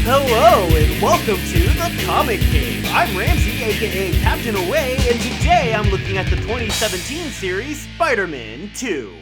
Hello and welcome to the Comic Cave. I'm Ramsey, aka Captain Away, and today I'm looking at the 2017 series Spider-Man 2.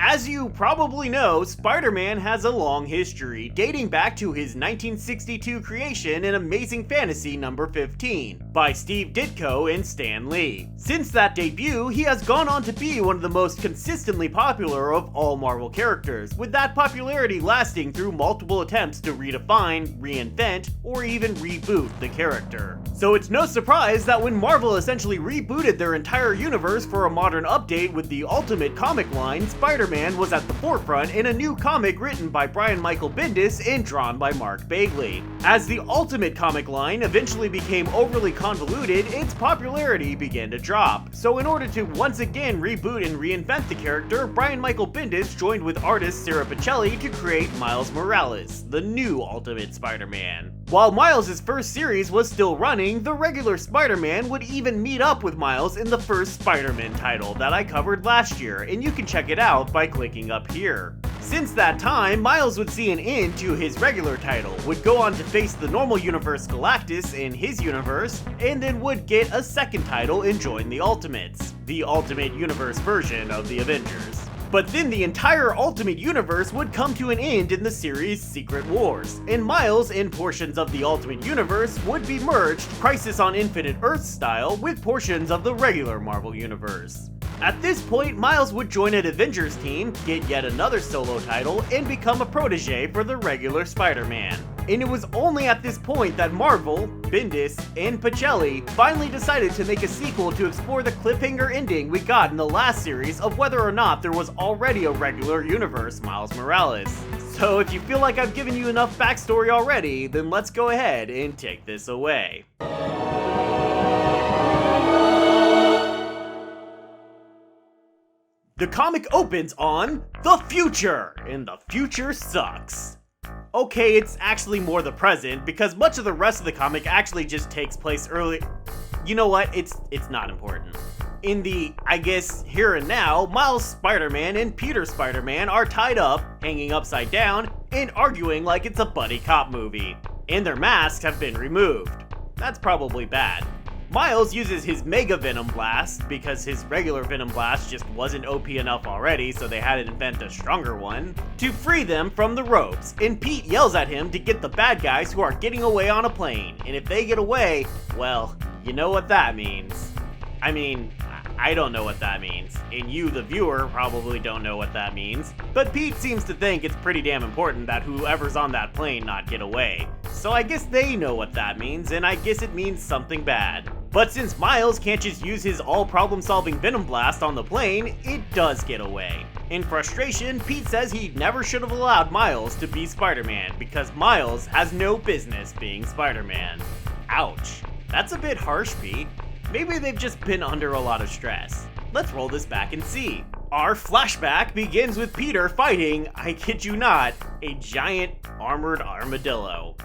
As you probably know, Spider-Man has a long history, dating back to his 1962 creation in Amazing Fantasy number 15, by Steve Ditko and Stan Lee. Since that debut, he has gone on to be one of the most consistently popular of all Marvel characters, with that popularity lasting through multiple attempts to redefine, reinvent, or even reboot the character. So it's no surprise that when Marvel essentially rebooted their entire universe for a modern update with the Ultimate comic line, Spider-Man was at the forefront in a new comic written by Brian Michael Bendis and drawn by Mark Bagley. As the Ultimate comic line eventually became overly convoluted, its popularity began to drop. So in order to once again reboot and reinvent the character, Brian Michael Bendis joined with artist Sara Pichelli to create Miles Morales, the new Ultimate Spider-Man. While Miles' first series was still running, the regular Spider-Man would even meet up with Miles in the first Spider-Man title that I covered last year, and you can check it out by clicking up here. Since that time, Miles would see an end to his regular title, would go on to face the normal universe Galactus in his universe, and then would get a second title and join the Ultimates, the Ultimate Universe version of the Avengers. But then the entire Ultimate Universe would come to an end in the series Secret Wars, and Miles and portions of the Ultimate Universe would be merged Crisis on Infinite Earths style with portions of the regular Marvel Universe. At this point, Miles would join an Avengers team, get yet another solo title, and become a protege for the regular Spider-Man. And it was only at this point that Marvel, Bendis, and Pichelli finally decided to make a sequel to explore the cliffhanger ending we got in the last series of whether or not there was already a regular universe Miles Morales. So if you feel like I've given you enough backstory already, then let's go ahead and take this away. The comic opens on the future, and the future sucks. Okay, it's actually more the present, because much of the rest of the comic actually just takes place early. You know what? It's not important. In the, I guess, here and now, Miles Spider-Man and Peter Spider-Man are tied up, hanging upside down, and arguing like it's a buddy cop movie. And their masks have been removed. That's probably bad. Miles uses his Mega Venom Blast, because his regular Venom Blast just wasn't OP enough already, so they had to invent a stronger one, to free them from the ropes, and Pete yells at him to get the bad guys who are getting away on a plane, and if they get away, well, you know what that means. I mean, I don't know what that means, and you, the viewer, probably don't know what that means, but Pete seems to think it's pretty damn important that whoever's on that plane not get away. So I guess they know what that means, and I guess it means something bad. But since Miles can't just use his all-problem-solving Venom Blast on the plane, it does get away. In frustration, Pete says he never should have allowed Miles to be Spider-Man, because Miles has no business being Spider-Man. Ouch. That's a bit harsh, Pete. Maybe they've just been under a lot of stress. Let's roll this back and see. Our flashback begins with Peter fighting, I kid you not, a giant armored armadillo.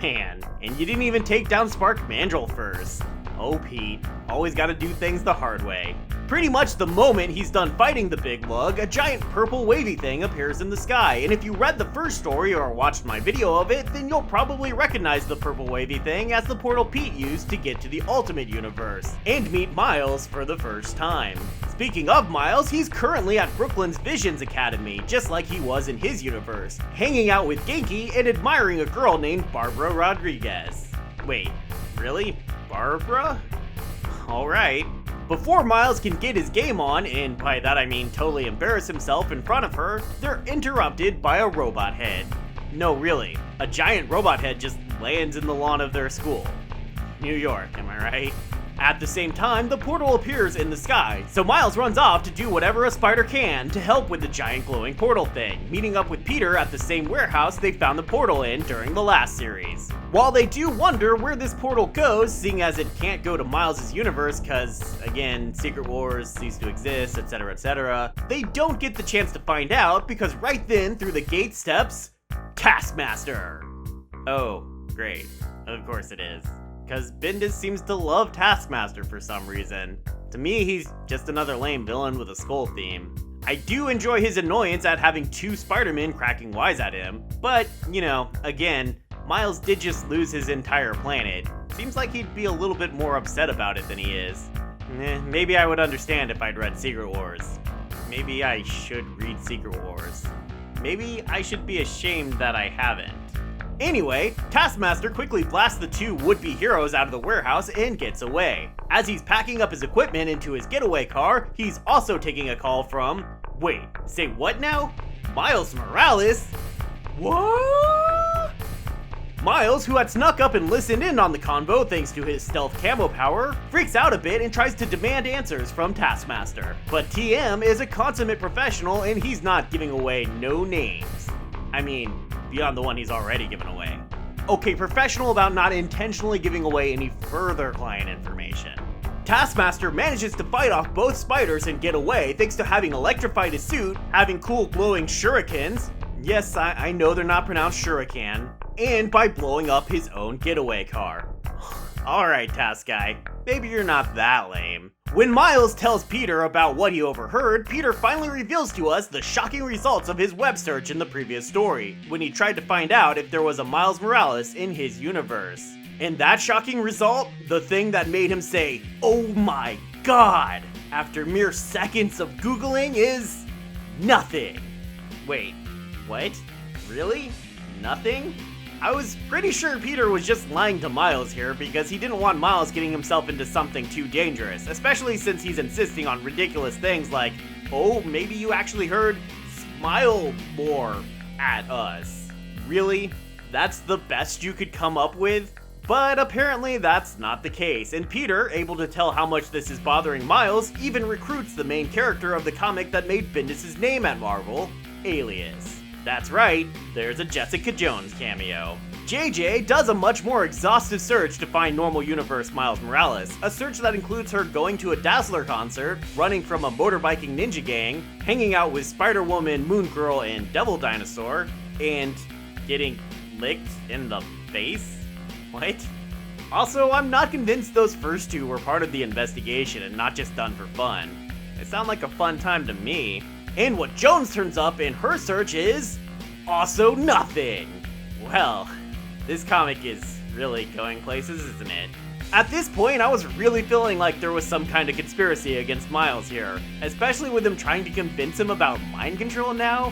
Man, and you didn't even take down Spark Mandrill first. Oh, Pete, always gotta do things the hard way. Pretty much the moment he's done fighting the big lug, a giant purple wavy thing appears in the sky, and if you read the first story or watched my video of it, then you'll probably recognize the purple wavy thing as the portal Pete used to get to the Ultimate Universe, and meet Miles for the first time. Speaking of Miles, he's currently at Brooklyn's Visions Academy, just like he was in his universe, hanging out with Genki and admiring a girl named Barbara Rodriguez. Wait, really? Barbara? Alright. Before Miles can get his game on, and by that I mean totally embarrass himself in front of her, they're interrupted by a robot head. No, really. A giant robot head just lands in the lawn of their school. New York, am I right? At the same time, the portal appears in the sky, so Miles runs off to do whatever a spider can to help with the giant glowing portal thing, meeting up with Peter at the same warehouse they found the portal in during the last series. While they do wonder where this portal goes, seeing as it can't go to Miles' universe cause, again, Secret Wars cease to exist, etc., they don't get the chance to find out because right then, through the gate steps Taskmaster. Oh, great. Of course it is. Because Bendis seems to love Taskmaster for some reason. To me, he's just another lame villain with a skull theme. I do enjoy his annoyance at having two Spider-Men cracking wise at him, but, again, Miles did just lose his entire planet. Seems like he'd be a little bit more upset about it than he is. Maybe I would understand if I'd read Secret Wars. Maybe I should read Secret Wars. Maybe I should be ashamed that I haven't. Anyway, Taskmaster quickly blasts the two would-be heroes out of the warehouse and gets away. As he's packing up his equipment into his getaway car, he's also taking a call from... Wait, say what now? Miles Morales? What? Miles, who had snuck up and listened in on the convo thanks to his stealth camo power, freaks out a bit and tries to demand answers from Taskmaster. But TM is a consummate professional and he's not giving away no names. I mean, beyond the one he's already given away. Okay, professional about not intentionally giving away any further client information. Taskmaster manages to fight off both spiders and get away thanks to having electrified his suit, having cool glowing shurikens, yes, I know they're not pronounced shuriken, and by blowing up his own getaway car. Alright, Task Guy, maybe you're not that lame. When Miles tells Peter about what he overheard, Peter finally reveals to us the shocking results of his web search in the previous story, when he tried to find out if there was a Miles Morales in his universe. And that shocking result, the thing that made him say, "Oh my god," after mere seconds of Googling is... nothing. Wait, what? Really? Nothing? I was pretty sure Peter was just lying to Miles here because he didn't want Miles getting himself into something too dangerous, especially since he's insisting on ridiculous things like, oh, maybe you actually heard "smile more" at us. Really? That's the best you could come up with? But apparently that's not the case, and Peter, able to tell how much this is bothering Miles, even recruits the main character of the comic that made Bendis' name at Marvel, Alias. That's right, there's a Jessica Jones cameo. JJ does a much more exhaustive search to find normal universe Miles Morales, a search that includes her going to a Dazzler concert, running from a motorbiking ninja gang, hanging out with Spider-Woman, Moon Girl, and Devil Dinosaur, and getting licked in the face? What? Also, I'm not convinced those first two were part of the investigation and not just done for fun. They sound like a fun time to me. And what Jones turns up in her search is... also nothing! Well, this comic is really going places, isn't it? At this point, I was really feeling like there was some kind of conspiracy against Miles here, especially with him trying to convince him about mind control now.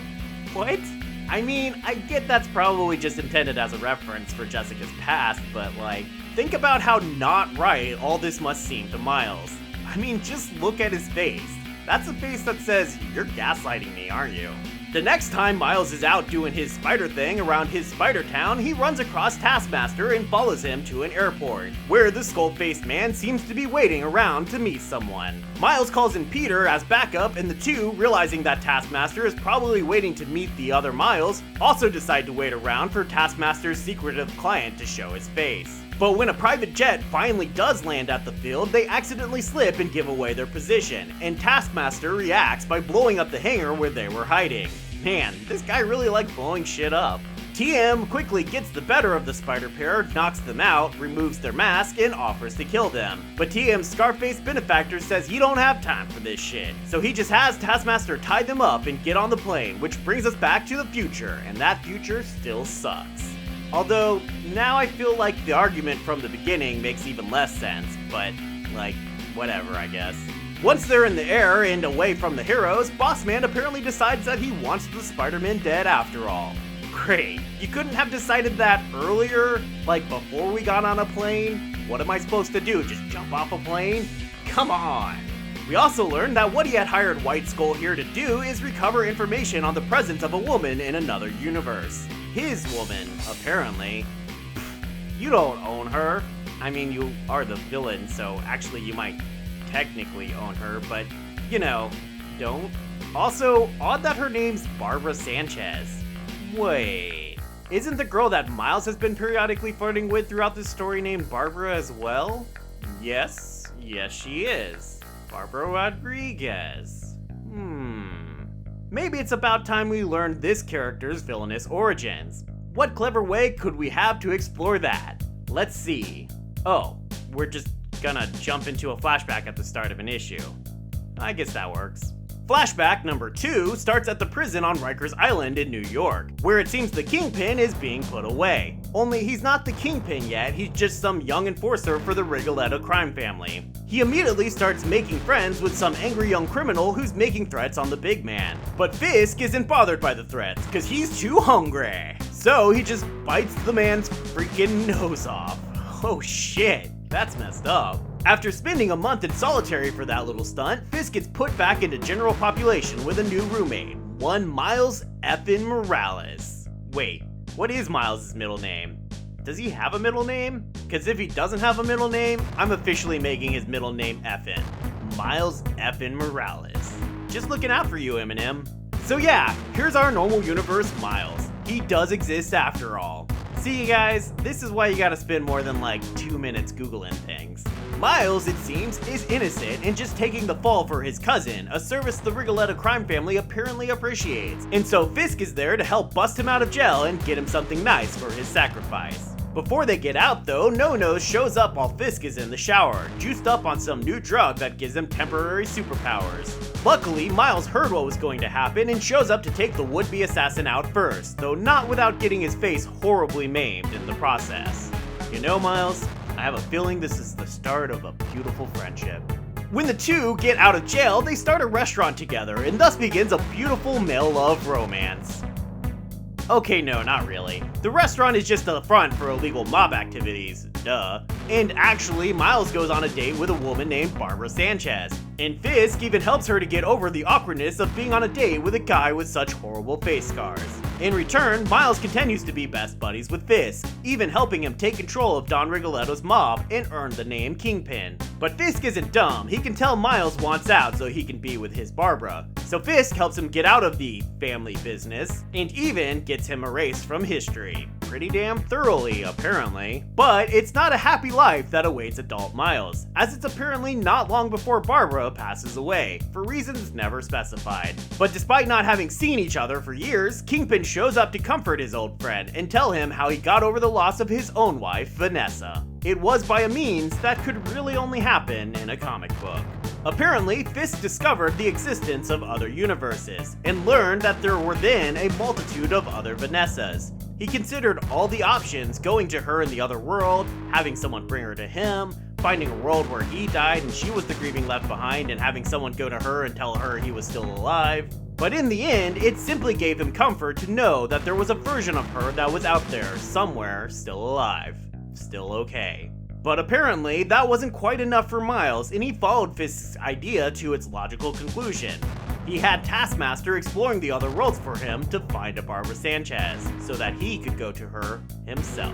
What? I mean, I get that's probably just intended as a reference for Jessica's past, but like, think about how not right all this must seem to Miles. I mean, just look at his face. That's a face that says, you're gaslighting me, aren't you? The next time Miles is out doing his spider thing around his spider town, he runs across Taskmaster and follows him to an airport, where the skull-faced man seems to be waiting around to meet someone. Miles calls in Peter as backup, and the two, realizing that Taskmaster is probably waiting to meet the other Miles, also decide to wait around for Taskmaster's secretive client to show his face. But when a private jet finally does land at the field, they accidentally slip and give away their position, and Taskmaster reacts by blowing up the hangar where they were hiding. Man, this guy really liked blowing shit up. TM quickly gets the better of the spider pair, knocks them out, removes their mask, and offers to kill them. But TM's Scarface benefactor says he don't have time for this shit, so he just has Taskmaster tie them up and get on the plane, which brings us back to the future, and that future still sucks. Although, now I feel like the argument from the beginning makes even less sense, but, like, whatever, I guess. Once they're in the air and away from the heroes, Bossman apparently decides that he wants the Spider-Man dead after all. Great, you couldn't have decided that earlier? Like, before we got on a plane? What am I supposed to do, just jump off a plane? Come on! We also learned that what he had hired White Skull here to do is recover information on the presence of a woman in another universe. His woman, apparently. You don't own her. I mean, you are the villain, so actually you might technically own her, but, you know, don't. Also, odd that her name's Barbara Sanchez. Wait, isn't the girl that Miles has been periodically flirting with throughout this story named Barbara as well? Yes, she is. Barbara Rodriguez. Maybe it's about time we learned this character's villainous origins. What clever way could we have to explore that? Let's see. Oh, we're just gonna jump into a flashback at the start of an issue. I guess that works. Flashback number 2 starts at the prison on Rikers Island in New York, where it seems the kingpin is being put away. Only he's not the kingpin yet, he's just some young enforcer for the Rigoletto crime family. He immediately starts making friends with some angry young criminal who's making threats on the big man. But Fisk isn't bothered by the threats, cause he's too hungry. So he just bites the man's freaking nose off. Oh shit, that's messed up. After spending a month in solitary for that little stunt, Fisk gets put back into general population with a new roommate, one Miles effin' Morales. Wait, what is Miles' middle name? Does he have a middle name? Cause if he doesn't have a middle name, I'm officially making his middle name effin'. Miles effin' Morales. Just looking out for you, Eminem. So yeah, here's our normal universe Miles. He does exist after all. See you guys, this is why you gotta spend more than like 2 minutes Googling things. Miles, it seems, is innocent and just taking the fall for his cousin, a service the Rigoletto crime family apparently appreciates. And so Fisk is there to help bust him out of jail and get him something nice for his sacrifice. Before they get out though, No-Nose shows up while Fisk is in the shower, juiced up on some new drug that gives him temporary superpowers. Luckily, Miles heard what was going to happen and shows up to take the would-be assassin out first, though not without getting his face horribly maimed in the process. You know, Miles, I have a feeling this is the start of a beautiful friendship. When the two get out of jail, they start a restaurant together, and thus begins a beautiful male-love romance. Okay, no, not really. The restaurant is just a front for illegal mob activities, duh. And actually, Miles goes on a date with a woman named Barbara Sanchez. And Fisk even helps her to get over the awkwardness of being on a date with a guy with such horrible face scars. In return, Miles continues to be best buddies with Fisk, even helping him take control of Don Rigoletto's mob and earn the name Kingpin. But Fisk isn't dumb, he can tell Miles wants out so he can be with his Barbara. So Fisk helps him get out of the family business, and even gets him erased from history. Pretty damn thoroughly, apparently. But it's not a happy life that awaits adult Miles, as it's apparently not long before Barbara passes away, for reasons never specified. But despite not having seen each other for years, Kingpin shows up to comfort his old friend and tell him how he got over the loss of his own wife, Vanessa. It was by a means that could really only happen in a comic book. Apparently, Fisk discovered the existence of other universes, and learned that there were then a multitude of other Vanessas. He considered all the options, going to her in the other world, having someone bring her to him, finding a world where he died and she was the grieving left behind, and having someone go to her and tell her he was still alive. But in the end, it simply gave him comfort to know that there was a version of her that was out there, somewhere, still alive. Still okay. But apparently, that wasn't quite enough for Miles, and he followed Fisk's idea to its logical conclusion. He had Taskmaster exploring the other worlds for him to find a Barbara Sanchez, so that he could go to her himself.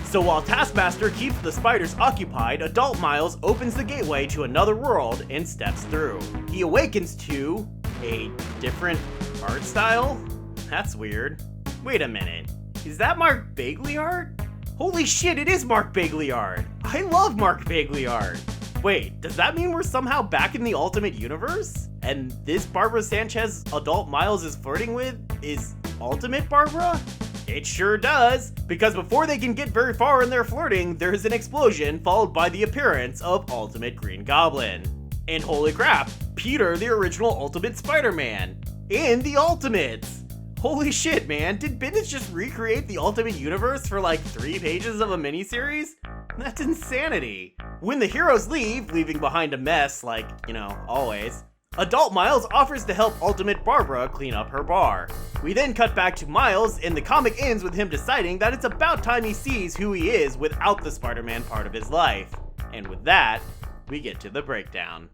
So while Taskmaster keeps the spiders occupied, adult Miles opens the gateway to another world and steps through. He awakens to a different art style? That's weird. Wait a minute, is that Mark Bagley art? Holy shit, it is Mark Bagley art! I love Mark Bagley art! Wait, does that mean we're somehow back in the Ultimate Universe? And this Barbara Sanchez adult Miles is flirting with is Ultimate Barbara? It sure does, because before they can get very far in their flirting, there's an explosion followed by the appearance of Ultimate Green Goblin. And holy crap, Peter, the original Ultimate Spider-Man! And the Ultimates! Holy shit, man, did Bendis just recreate the Ultimate Universe for like 3 pages of a miniseries? That's insanity. When the heroes leave, leaving behind a mess like, always, adult Miles offers to help Ultimate Barbara clean up her bar. We then cut back to Miles, and the comic ends with him deciding that it's about time he sees who he is without the Spider-Man part of his life. And with that, we get to the breakdown.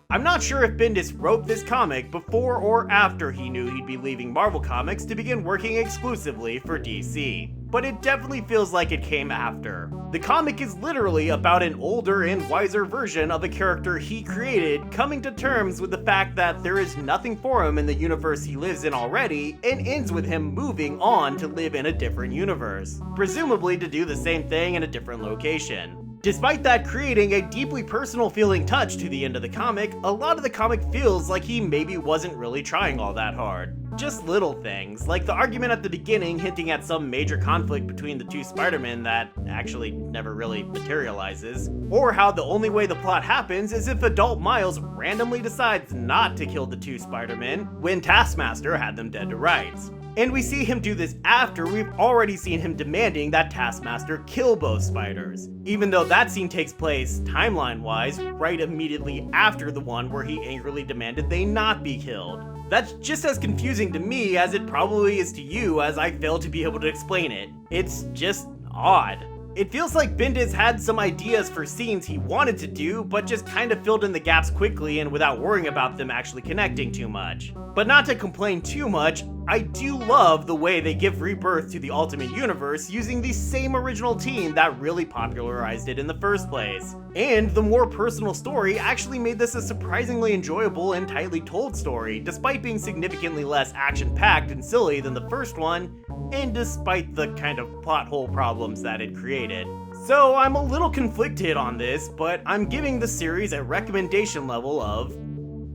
I'm not sure if Bendis wrote this comic before or after he knew he'd be leaving Marvel Comics to begin working exclusively for DC, but it definitely feels like it came after. The comic is literally about an older and wiser version of a character he created coming to terms with the fact that there is nothing for him in the universe he lives in already, and ends with him moving on to live in a different universe, presumably to do the same thing in a different location. Despite that creating a deeply personal feeling touch to the end of the comic, a lot of the comic feels like he maybe wasn't really trying all that hard. Just little things, like the argument at the beginning hinting at some major conflict between the two Spider-Men that actually never really materializes, or how the only way the plot happens is if adult Miles randomly decides not to kill the two Spider-Men when Taskmaster had them dead to rights. And we see him do this after we've already seen him demanding that Taskmaster kill both spiders, even though that scene takes place, timeline-wise, right immediately after the one where he angrily demanded they not be killed. That's just as confusing to me as it probably is to you, as I fail to be able to explain it. It's just odd. It feels like Bendis had some ideas for scenes he wanted to do, but just kind of filled in the gaps quickly and without worrying about them actually connecting too much. But not to complain too much, I do love the way they give rebirth to the Ultimate Universe using the same original team that really popularized it in the first place. And the more personal story actually made this a surprisingly enjoyable and tightly told story, despite being significantly less action-packed and silly than the first one, and despite the kind of plot hole problems that it created. So I'm a little conflicted on this, but I'm giving the series a recommendation level of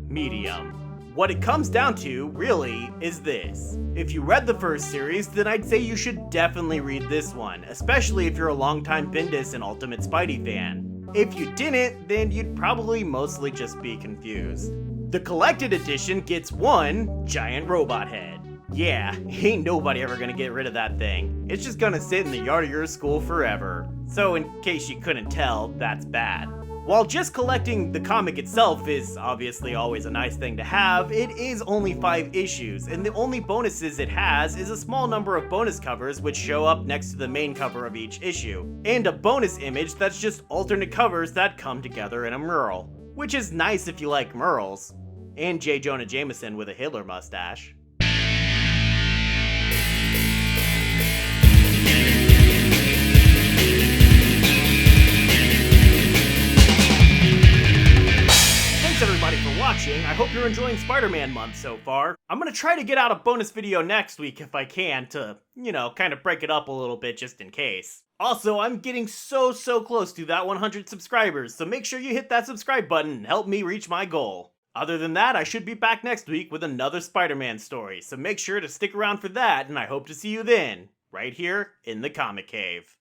medium. What it comes down to, really, is this. If you read the first series, then I'd say you should definitely read this one, especially if you're a longtime Bendis and Ultimate Spidey fan. If you didn't, then you'd probably mostly just be confused. The collected edition gets one giant robot head. Yeah, ain't nobody ever gonna get rid of that thing. It's just gonna sit in the yard of your school forever. So in case you couldn't tell, that's bad. While just collecting the comic itself is obviously always a nice thing to have, it is only 5 issues, and the only bonuses it has is a small number of bonus covers which show up next to the main cover of each issue, and a bonus image that's just alternate covers that come together in a mural, which is nice if you like murals, and J. Jonah Jameson with a Hitler mustache. Thanks everybody for watching. I hope you're enjoying Spider-Man month so far. I'm gonna try to get out a bonus video next week if I can to, kind of break it up a little bit just in case. Also, I'm getting so close to that 100 subscribers, so make sure you hit that subscribe button and help me reach my goal. Other than that, I should be back next week with another Spider-Man story, so make sure to stick around for that, and I hope to see you then, right here in the Comic Cave.